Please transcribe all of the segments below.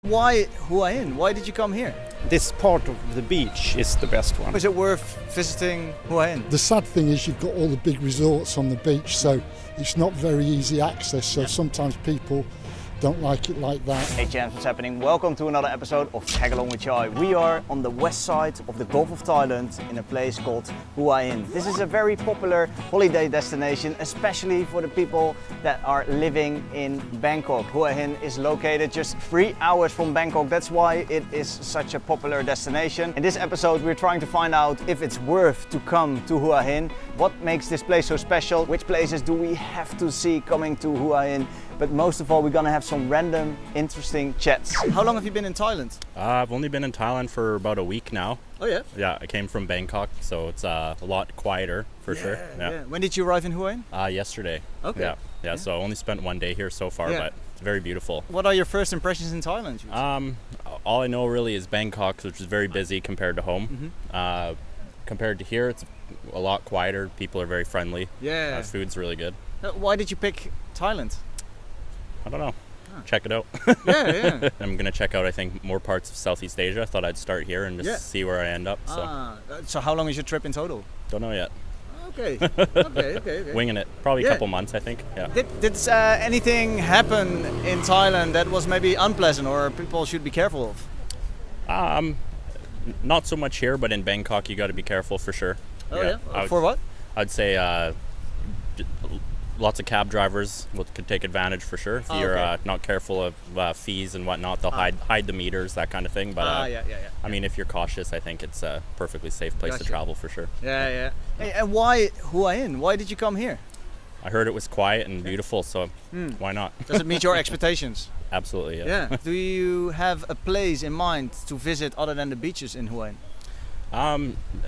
Why Hua Hin? Why did you come here? This part of the beach is the best one. Is it worth visiting Hua Hin? The sad thing is you've got all the big resorts on the beach, so it's not very easy access, so sometimes people don't like it like that. Hey champs, what's happening? Welcome to another episode of Tag Along with Chai. We are on the west side of the Gulf of Thailand in a place called Hua Hin. This is a very popular holiday destination, especially for the people that are living in Bangkok. Hua Hin is located just 3 hours from Bangkok. That's why it is such a popular destination. In this episode, we're trying to find out if it's worth to come to Hua Hin. What makes this place so special? Which places do we have to see coming to Hua Hin? But most of all, we're gonna have some random, interesting chats. How long have you been in Thailand? I've only been in Thailand for about a week now. Oh yeah? Yeah, I came from Bangkok, so it's a lot quieter for sure. Yeah. When did you arrive in Hua Hin? Yesterday. Okay. Yeah. So I only spent 1 day here so far, but it's very beautiful. What are your first impressions in Thailand? All I know really is Bangkok, which is very busy compared to home. Compared to here, it's a lot quieter. People are very friendly. Yeah. Food's really good. Why did you pick Thailand? I don't know. Check it out. Yeah. I'm going to check out, I think, more parts of Southeast Asia. I thought I'd start here and just see where I end up. So how long is your trip in total? Don't know yet. Okay. Winging it. Probably a couple months, I think. Yeah. Did anything happen in Thailand that was maybe unpleasant or people should be careful of? Not so much here, but in Bangkok, you got to be careful for sure. Oh yeah? For what? I'd say lots of cab drivers could take advantage for sure. If you're not careful of fees and whatnot, they'll hide the meters, that kind of thing. But I mean, if you're cautious, I think it's a perfectly safe place to travel for sure. Yeah. Hey, and why Hua Hin? Why did you come here? I heard it was quiet and beautiful, so why not? Does it meet your expectations? Absolutely, yeah. Do you have a place in mind to visit other than the beaches in Hua Hin?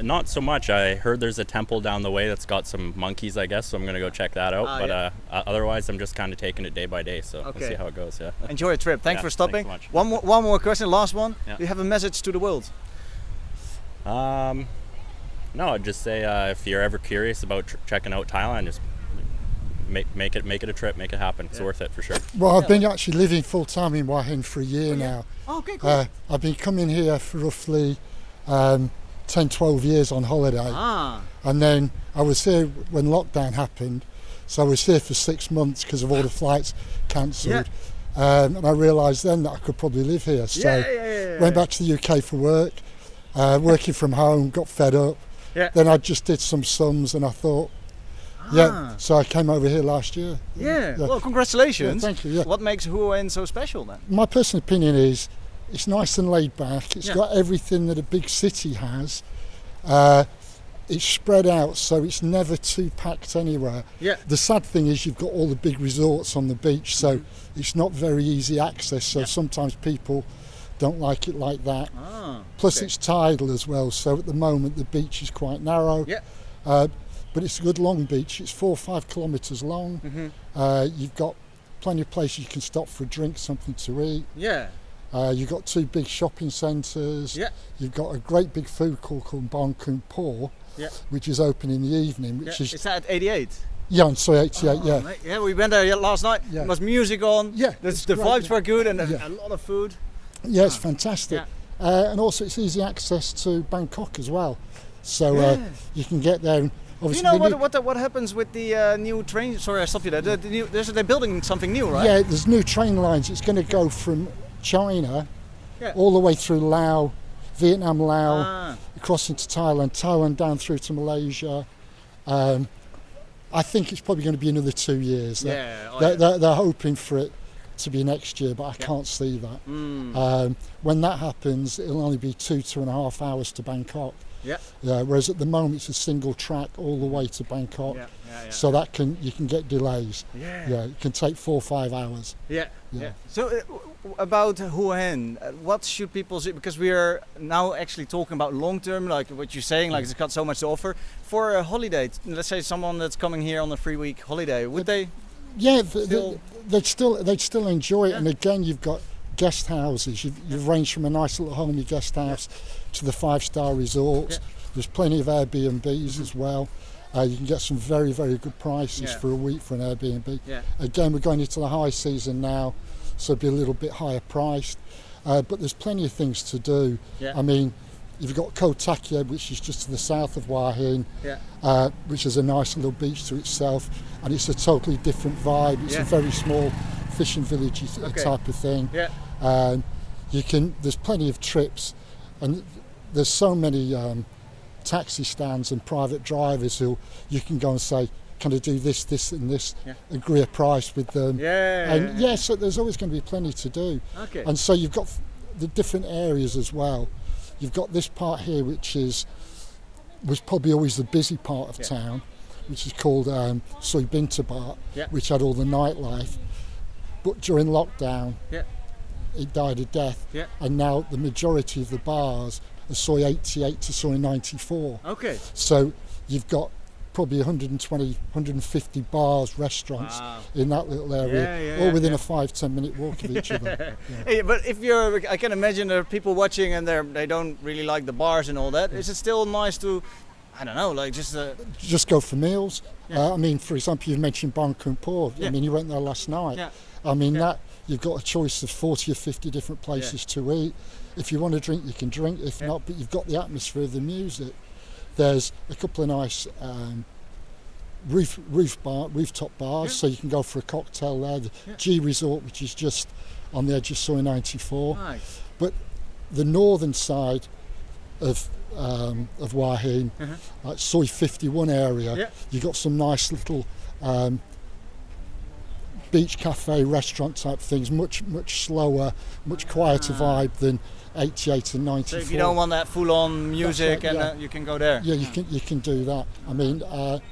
Not so much. I heard there's a temple down the way that's got some monkeys, I guess, so I'm going to go check that out. Otherwise, I'm just kind of taking it day by day, so we'll see how it goes. Yeah. Enjoy your trip. Thanks for stopping. Thanks so much. One more question, last one. Yeah. Do you have a message to the world? No, I'd just say if you're ever curious about checking out Thailand, just make it a trip, make it happen. It's worth it for sure. Well, I've been actually living full time in Hua Hin for a year now. Oh, okay, cool. I've been coming here for roughly 10, 12 years on holiday. And then I was here when lockdown happened, so I was here for 6 months because of all the flights cancelled. And I realised then that I could probably live here. So went back to the UK for work, working from home, got fed up. Then I just did some sums and I thought, so I came over here last year. Yeah. Well, congratulations. Thank you. What makes Hua Hin so special then? My personal opinion is it's nice and laid back. It's got everything that a big city has. It's spread out, so it's never too packed anywhere. The sad thing is you've got all the big resorts on the beach, so it's not very easy access, so sometimes people don't like it like that. Plus it's tidal as well, so at the moment the beach is quite narrow. But it's a good long beach. It's 4 or 5 kilometres long. You've got plenty of places you can stop for a drink, something to eat. You've got 2 big shopping centres. You've got a great big food court called Bangkok, which is open in the evening. Is that at 88? Yeah, on Soy 88, Mate. Yeah, we went there last night. There was music on. The vibes were good and a lot of food. Yeah, it's fantastic. And also it's easy access to Bangkok as well. So you can get there. Do you know what happens with the new train? Sorry, I stopped you there. They're building something new, right? Yeah, there's new train lines. It's going to go from China all the way through Laos, Vietnam, Laos, across into Thailand down through to Malaysia. I think it's probably going to be another 2 years. They're hoping for it to be next year, but I can't see that. When that happens, it'll only be 2.5 hours to Bangkok. Whereas at the moment it's a single track all the way to Bangkok, so that you can get delays. It can take 4 or 5 hours. So about Hua Hin, what should people see? Because we are now actually talking about long term, like what you're saying, like it's got so much to offer. For a holiday, let's say someone that's coming here on a 3-week holiday, would they? Yeah, they'd still enjoy it. And again, you've got guest houses. You've ranged from a nice little homey guest house to the 5-star resorts. There's plenty of Airbnbs as well. You can get some very, very good prices for a week for an Airbnb. Again, we're going into the high season now, so it'll be a little bit higher priced. but there's plenty of things to do. I mean, you've got Koh Tachia, which is just to the south of Hua Hin, which is a nice little beach to itself, and it's a totally different vibe. It's a very small fishing village type of thing. There's plenty of trips, and there's so many taxi stands and private drivers who you can go and say, can I do this, this and this, agree a price with them. So there's always going to be plenty to do. And so you've got the different areas as well. You've got this part here, which was probably always the busy part of town, which is called Soi Bintabat, which had all the nightlife. But during lockdown, it died a death. And now the majority of the bars are Soi 88 to Soi 94. So you've got probably 120, 150 bars, restaurants in that little area, all within a 5-10 minute walk of each other. Hey, but I can imagine there are people watching and they don't really like the bars and all that. Is it still nice to, I don't know, like just go for meals? I mean, for example, you mentioned Bangkok. I mean, you went there last night. I mean, that you've got a choice of 40 or 50 different places to eat. If you want to drink, you can drink. If not, but you've got the atmosphere of the music. There's a couple of nice rooftop bars, so you can go for a cocktail there. The G Resort, which is just on the edge of Soi 94. But the northern side of Hua Hin, like Soi 51 area, you got some nice little beach cafe restaurant type things, much much quieter vibe than 88 and 94. So if you don't want that full-on music, you can go there. Yeah, you can do that. I mean,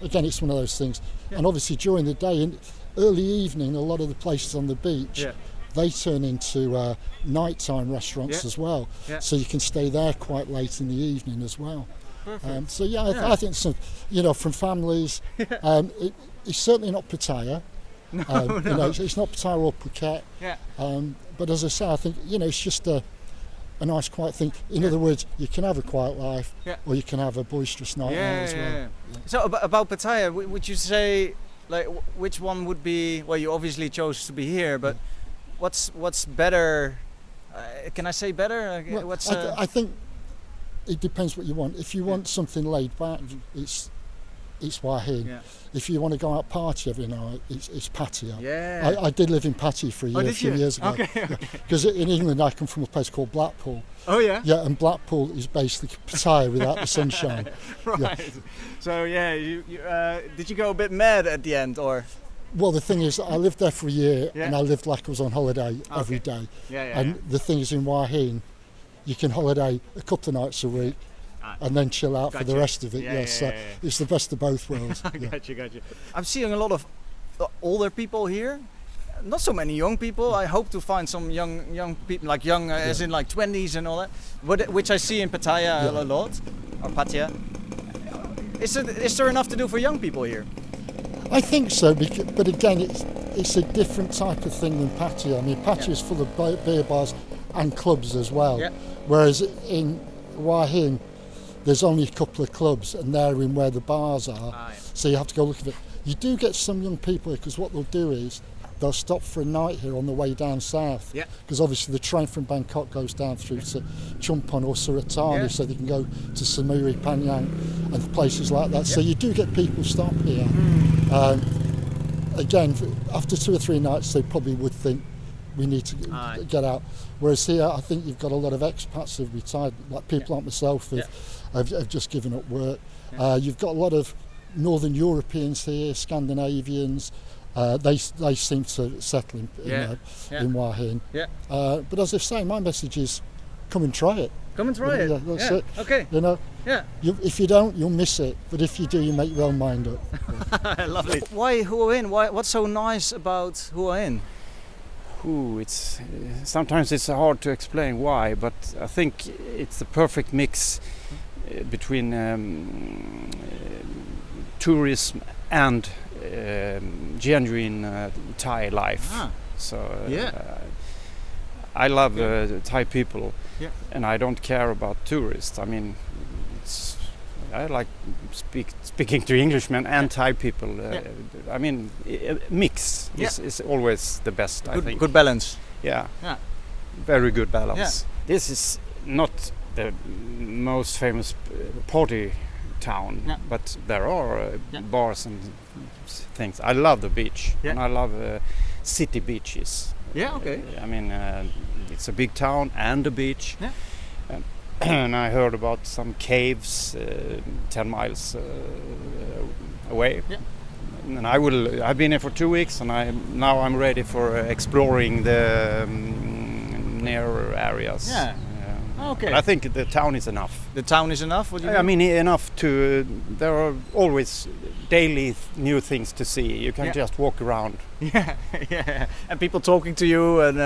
again, it's one of those things. And obviously during the day, in early evening, a lot of the places on the beach, they turn into nighttime restaurants as well. So you can stay there quite late in the evening as well. So I think some, from families, it's certainly not Pattaya. It's not Pattaya or Phuket. But as I say, I think, it's just a nice quiet thing. In other words, you can have a quiet life or you can have a boisterous night out as well. So about Pattaya, would you say, like, which one would be, well, you obviously chose to be here, but what's better? Can I say better? I think it depends what you want. If you want something laid back, it's Hua Hin. If you want to go out party every night, it's Pattaya. I did live in Pattaya for a year, a few years ago. Because in England, I come from a place called Blackpool. Yeah, and Blackpool is basically Pattaya without the sunshine. So you did you go a bit mad at the end, or? Well, the thing is, I lived there for a year, and I lived like I was on holiday every day. And the thing is, in Hua Hin, you can holiday a couple of nights a week. And then chill out for the rest of it. It's the best of both worlds. Got you. I'm seeing a lot of older people here. Not so many young people. I hope to find some young people, like young as in like 20s and all that, which I see in Pattaya a lot, or Pattaya. Is there enough to do for young people here? I think so, but again, it's a different type of thing than Pattaya. I mean, Pattaya is full of beer bars and clubs as well, whereas in Hua Hin, there's only a couple of clubs, and they're in where the bars are. So you have to go look at it. You do get some young people here, because what they'll do is they'll stop for a night here on the way down south. Because obviously the train from Bangkok goes down through to Chumpon or Suratani, so they can go to Samui, Panyang, and places like that. So you do get people stop here. Again, after 2 or 3 nights, they probably would think we need to get out. Whereas here, I think you've got a lot of expats who've retired, like people like myself have just given up work. You've got a lot of Northern Europeans here, Scandinavians. They seem to settle in Hua Hin. But as I say, my message is, come and try it. Come and try it. That's it. Okay. If you don't, you'll miss it. But if you do, you make your own mind up. Lovely. Why Hua Hin? What's so nice about Hua Hin? Sometimes it's hard to explain why, but I think it's the perfect mix between tourism and genuine Thai life. I love Thai people, and I don't care about tourists. I mean, I like speaking to Englishmen and Thai people. I mean, mix is always the best. I think good balance. very good balance. This is not the most famous party town, but there are bars and things. I love the beach, and I love city beaches. Yeah, okay. I mean, it's a big town and a beach. Yeah. And I heard about some caves 10 miles away. Yeah. And I've been here for 2 weeks, and now I'm ready for exploring the near areas. Yeah. Okay. But I think the town is enough. The town is enough? What do you mean? I mean, enough to... there are always daily new things to see. You can just walk around. Yeah, yeah. And people talking to you and...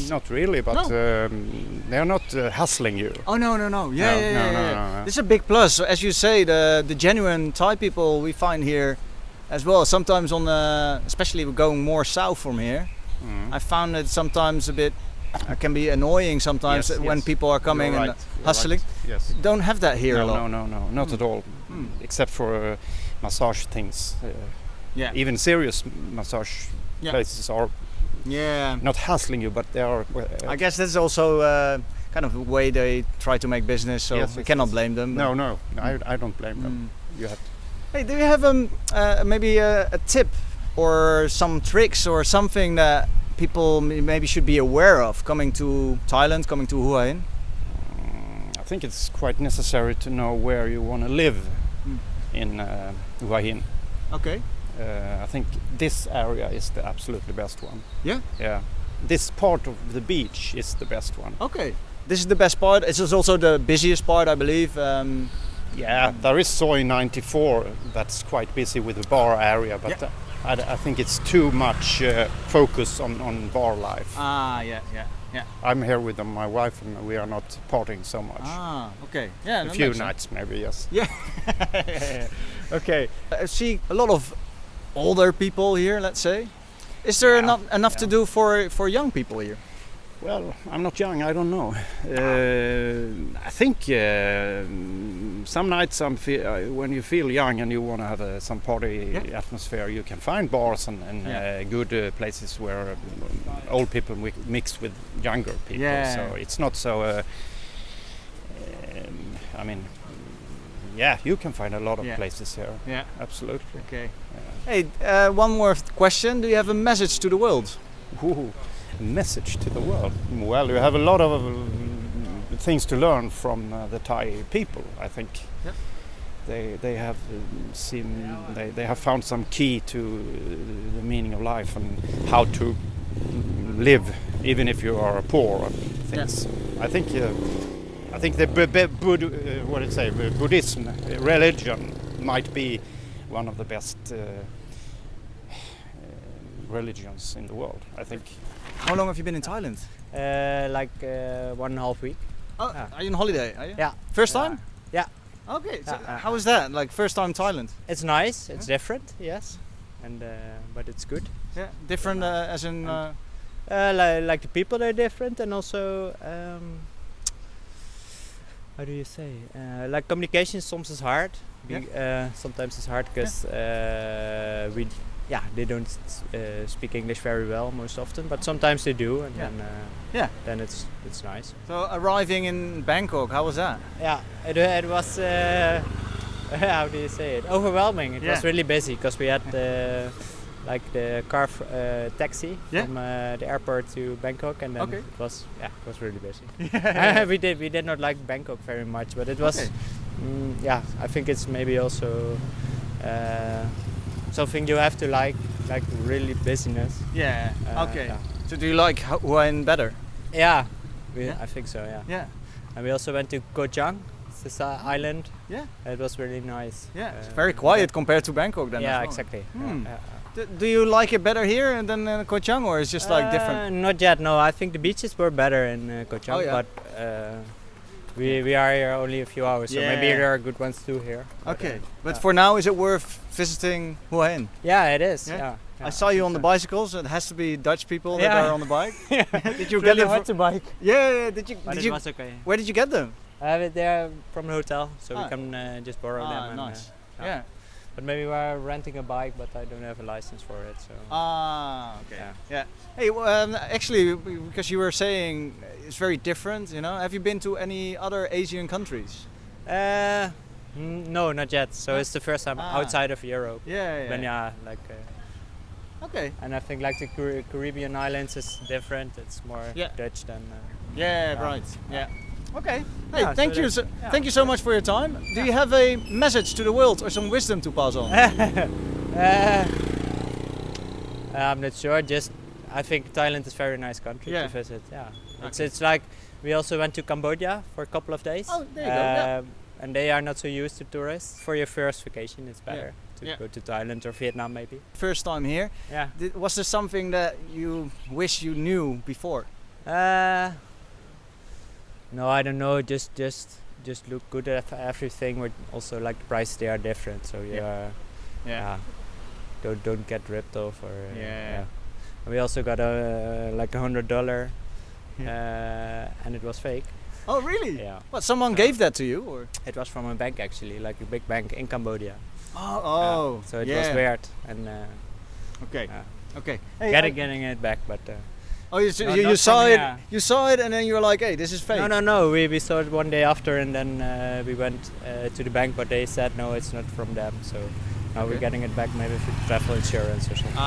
not really, but they're not hustling you. Oh, no. Yeah. This is a big plus. As you say, the genuine Thai people we find here as well. Sometimes especially we're going more south from here. I found it sometimes a bit... can be annoying sometimes when people are coming and hustling. Right. Yes. Don't have that here a lot. No, not at all. Except for massage things. Even serious massage places are not hustling you, but they are. I guess that's also kind of a way they try to make business, so we cannot blame them. No, I don't blame them. You have. Hey, do you have maybe a tip or some tricks or something that people maybe should be aware of coming to Thailand, coming to Hua Hin? I think it's quite necessary to know where you want to live in Hua Hin. Okay. I think this area is the absolutely best one. Yeah? This part of the beach is the best one. Okay. This is the best part. It's also the busiest part, I believe. There is Soi 94 that's quite busy with the bar area, but I think it's too much focus on bar life. Yeah. I'm here with my wife, and we are not partying so much. Okay. Yeah, a few nights maybe, yes. Yeah. Okay. I see a lot of older people here, let's say. Is there enough to do for young people here? Well, I'm not young, I don't know. I think some nights when you feel young and you want to have some party atmosphere, you can find bars and good places where old people mix with younger people. Yeah. So it's not so... I mean, you can find a lot of places here. Yeah, absolutely. Okay. Hey, one more question. Do you have a message to the world? Ooh. Message to the world. Well, you have a lot of things to learn from the Thai people. I think they have they have found some key to the meaning of life and how to live, even if you are poor. Things. I think the Buddhism religion might be one of the best religions in the world, I think. How long have you been in Thailand? 1.5 weeks. Oh, are you on holiday? Are you? Yeah. First time? Yeah. Okay. So how is that? Like first time Thailand? It's nice. It's different, yes, and but it's good. Yeah. Different as in. Like the people are different, and also how do you say? Like communication sometimes is hard. Sometimes it's hard because they don't speak English very well most often, but sometimes they do, and then it's nice. So arriving in Bangkok, how was that? Yeah, it was how do you say it? Overwhelming. It was really busy because we had the car taxi from the airport to Bangkok, and then it was really busy. We did not like Bangkok very much, but it was I think it's maybe also something you have to like really busyness. Yeah. So do you like Hua Hin better? Yeah, I think so. Yeah. And we also went to Koh-Chang, this island. Yeah. It was really nice. Yeah. It's very quiet compared to Bangkok then. Yeah, exactly. Do you like it better here than in Koh-Chang, or is it just like different? Not yet. No, I think the beaches were better in Koh-Chang, but we are here only a few hours, so maybe there are good ones too here. Okay, but for now, is it worth visiting Hua Hin? Yeah, it is. Yeah. I saw you on the bicycles. It has to be Dutch people that are on the bike. Did you get them? Hard to bike. Yeah. Did you? It was okay. Where did you get them? They're from the hotel, so we can just borrow them. Nice. Yeah. But maybe we're renting a bike, but I don't have a license for it. So. Ah, okay. Yeah. Hey, actually, because you were saying it's very different, you know. Have you been to any other Asian countries? No, not yet. So it's the first time outside of Europe. Yeah. Then like. Okay. And I think like the Caribbean islands is different. It's more Dutch than. Right. Yeah. Okay. Hey, thank you so much for your time. Do you have a message to the world or some wisdom to pass on? I'm not sure. Just I think Thailand is a very nice country to visit. Yeah. It's like we also went to Cambodia for a couple of days. Oh, there you go. And they are not so used to tourists. For your first vacation, it's better to go to Thailand or Vietnam maybe. First time here. Yeah. Was there something that you wish you knew before? No, I don't know. Just look good at everything. But also like the prices, they are different. So don't get ripped off. Or we also got like $100, and it was fake. Oh really? Yeah. What? Someone gave that to you, or? It was from a bank actually, like a big bank in Cambodia. So it was weird and. Okay. Hey, getting it back, but. You saw it. You saw it, and then you were like, "Hey, this is fake." No. We saw it one day after, and then we went to the bank, but they said no, it's not from them. So now we're getting it back, maybe for travel insurance or something.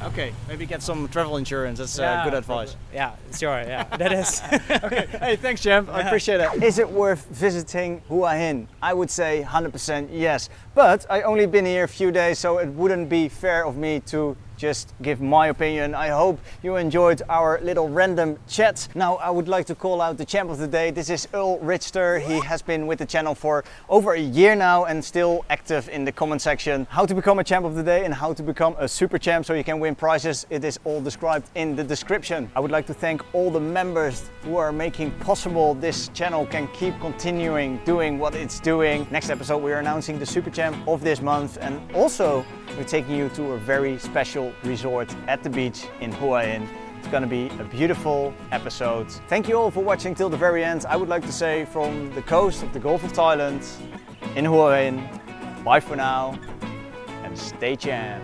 Okay, maybe get some travel insurance. That's good advice. Yeah, sure. Yeah, that is. Okay. Hey, thanks, champ. I appreciate it. Is it worth visiting Hua Hin? I would say 100% yes. But I only been here a few days, so it wouldn't be fair of me to just give my opinion. I hope you enjoyed our little random chat. Now I would like to call out the champ of the day. This is Earl Richter. He has been with the channel for over a year now and still active in the comment section. How to become a champ of the day and how to become a super champ so you can win prizes. It is all described in the description. I would like to thank all the members who are making possible this channel can keep continuing doing what it's doing. Next episode we are announcing the super champ of this month, and also we're taking you to a very special resort at the beach in Hua Hin. It's gonna be a beautiful episode. Thank you all for watching till the very end. I would like to say from the coast of the Gulf of Thailand in Hua Hin, bye for now and stay champ.